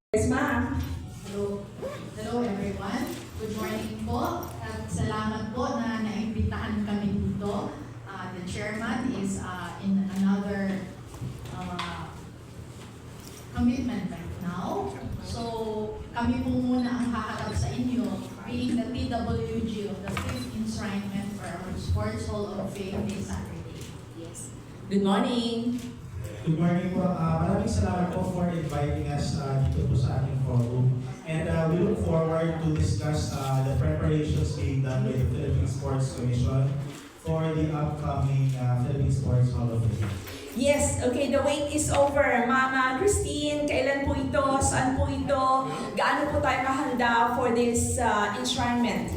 Yes, ma'am. Hello. Hello everyone. Good morning po. At salamat po na naimbitahan kami dito. The chairman is in another commitment right now. So kami po muna ang haharap sa inyo being the TWG of the 5th enshrinement for our Sports Hall of Fame this Saturday. Yes. Good morning. Good morning po. Maraming salamat po for inviting us dito po sa ating forum. And we look forward to discuss the preparations being done by the Philippine Sports Commission for the upcoming Philippine Sports Hall of Fame. Yes, okay, the wait is over. Mama Christine, kailan po ito? Saan po ito? Gaano po tayo kahanda for this enshrinement?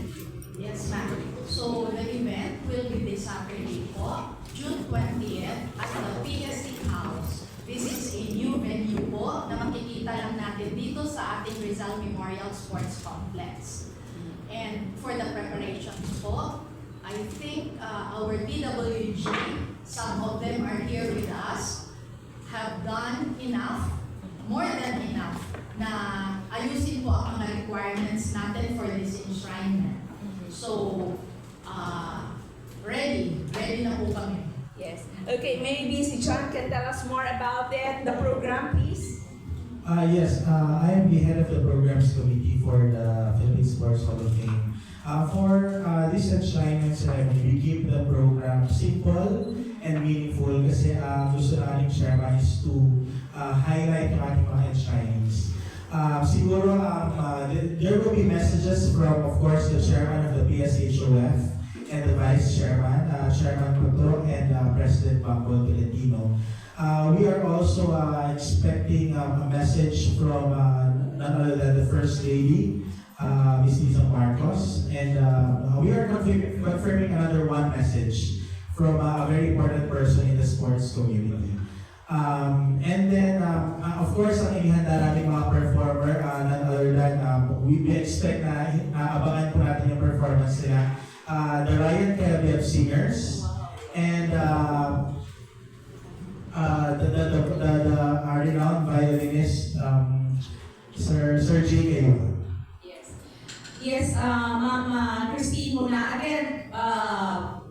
Yes, ma'am. So the event will be this Saturday po, June 20th at the PSC House. This is a new venue po na makikita lang natin dito sa ating Rizal Memorial Sports Complex. And for the preparations po, I think our TWG, some of them are here with us, have done enough, more than enough, na ayusin po ang mga requirements natin for this enshrinement. So, ready na po kami. Yes. Okay, maybe si John can tell us more about it, the program, please. Yes, I am the head of the programs committee for the Philippine Sports Hall of Fame. For this enshrinement ceremony, we keep the program simple and meaningful kasi gusto na ating chairman is to highlight yung ating mga enshrinees. Siguro there will be messages from, of course, the chairman of the PSHOF and the vice chairman, Chairman Cotto and President Bambol Tolentino. We are also expecting a message from none other than the First Lady, Ms. Lisa Marcos, and we are confirming another one message from a very important person in the sports community. And then, of course, ang inihanda natin mga performer, none other than, we expect na abangan po natin yung performance nila. The Ryan Caleb Singers, and the renowned violinist, Sir J.K. Yes. Yes, Ma'am Christine muna. Again,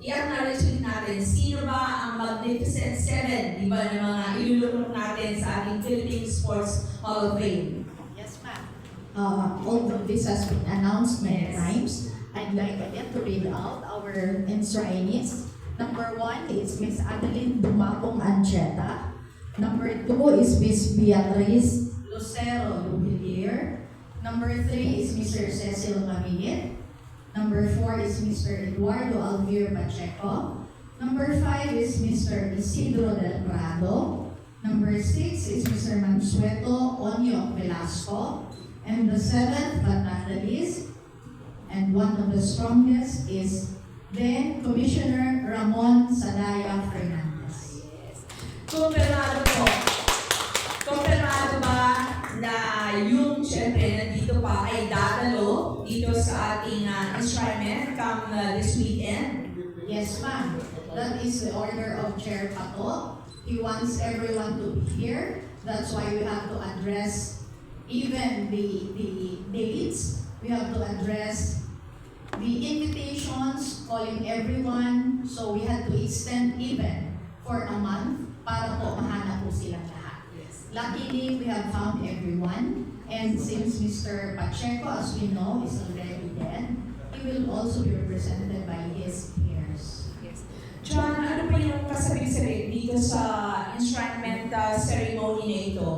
i-acknowledge natin, sino ba ang Magnificent Seven? Diba na mga ilulunok natin sa ating Philippine Sports Hall of Fame? Yes, ma'am. Although this has been announced many times, I'd like again to read out our enshrinees. Number 1 is Miss Adeline Dumacong Ancheta. Number 2 is Miss Beatriz Lucero Lubilier. Number 3 is Mr. Cecil Mamigit. Number 4 is Mr. Eduardo Alvier Pacheco. Number 5 is Mr. Isidro Del Prado. Number 6 is Mr. Mansueto Onyok Velasco. And the 7th but not the least, and one of the strongest is then Commissioner Ramon Sadaya Fernandez. Yes. Kumpirmado po. Kumpirmado ba na yung syempre nandito pa ay dadalo dito sa ating enshrinement come this weekend? Yes, ma'am. That is the order of Chair Pato. He wants everyone to be here. That's why we have to address even the dates. We have to address the invitations, calling everyone. So we had to extend even for a month para po mahanap po silang lahat. Yes. Luckily, we have found everyone. And since Mr. Pacheco, as we know, is already dead, he will also be represented by his peers. Yes. John, ano pa yung kasabi-sabi dito sa enshrinement ceremony na ito?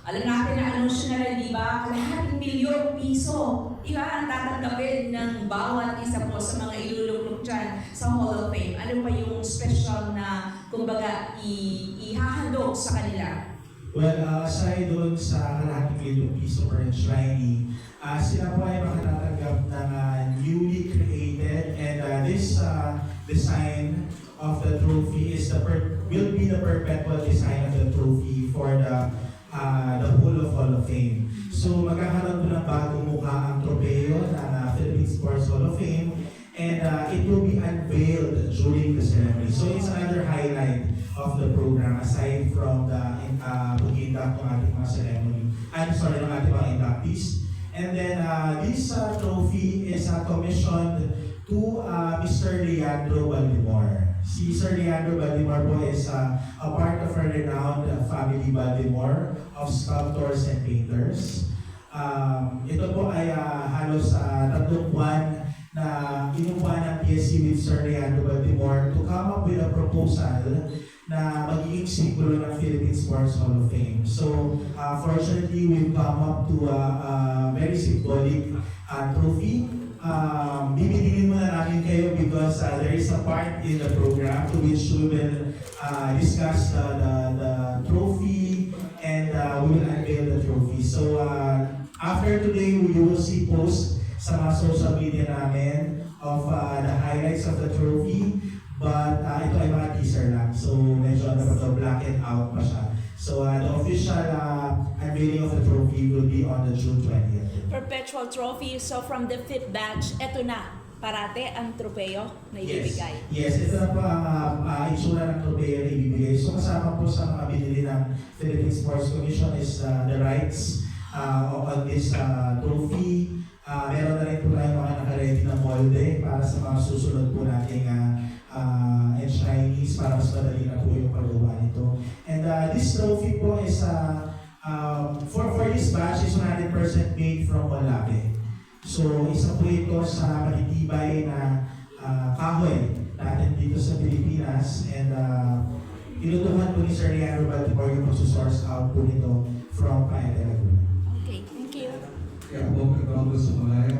Alam natin na anunsyo na rin, di ba? Kalahating milyong piso. Diba ang tatanggapin ng bawat isa po sa mga iluluklok dyan sa Hall of Fame? Ano pa yung special na, kumbaga, ihahandog sa kanila? Well, aside doon sa kalahating milyong piso per enshrinee, sila po ay makatatanggap ng newly created, and this design of the trophy is will be the perpetual design of the trophy for the whole of Hall of Fame. So magkakaroon po ng bagong mukha ang tropeo ng Philippine Sports Hall of Fame, and it will be unveiled during the ceremony. So it's another highlight of the program aside from the pag-induct ng ating mga ceremony. I'm sorry, ng ating mga inductees. And then this trophy is commissioned to Mr. Leandro Baltimore. Si Sir Leandro Baltimore po is a part of a renowned family Baltimore of sculptors and painters. Ito po ay halos 3 buwan na inupuan ng PSC with Sir Leandro Baltimore to come up with a proposal na magiging simbolo ng Philippine Sports Hall of Fame. So, fortunately, we've come up to a very symbolic trophy. Bibigyan muna namin kayo because there is a part in the program to which we will discuss the trophy and we will unveil the trophy. So, after today, you will see posts sa mga social media namin of the highlights of the trophy. But ito ay mga teaser lang. So, medyo black and out pa siya. So, the official unveiling of the trophy will be on the June 20th. Perpetual trophy. So from the 5th batch, eto na. Parate ang tropeo na ibibigay. Yes, ito na po ang itsura ng tropeo na ibibigay. So, kasama po sa mga binili ng Philippine Sports Commission is the rights on this trophy. Meron na rin po tayong mga nakaready na molde para sa mga susunod po nating enshrinees para mas madali na po yung paggawa nito. And this trophy po is for this batch is 100% made from Olave. So isa po ito sa matitibay na kahoy natin dito sa Pilipinas, and inutuhan po ni Sir Leandro Baltimore yung pagsusource out po nito from Paete, Laguna. Okay, thank you. Kaya po, pagkabago sa Malaya,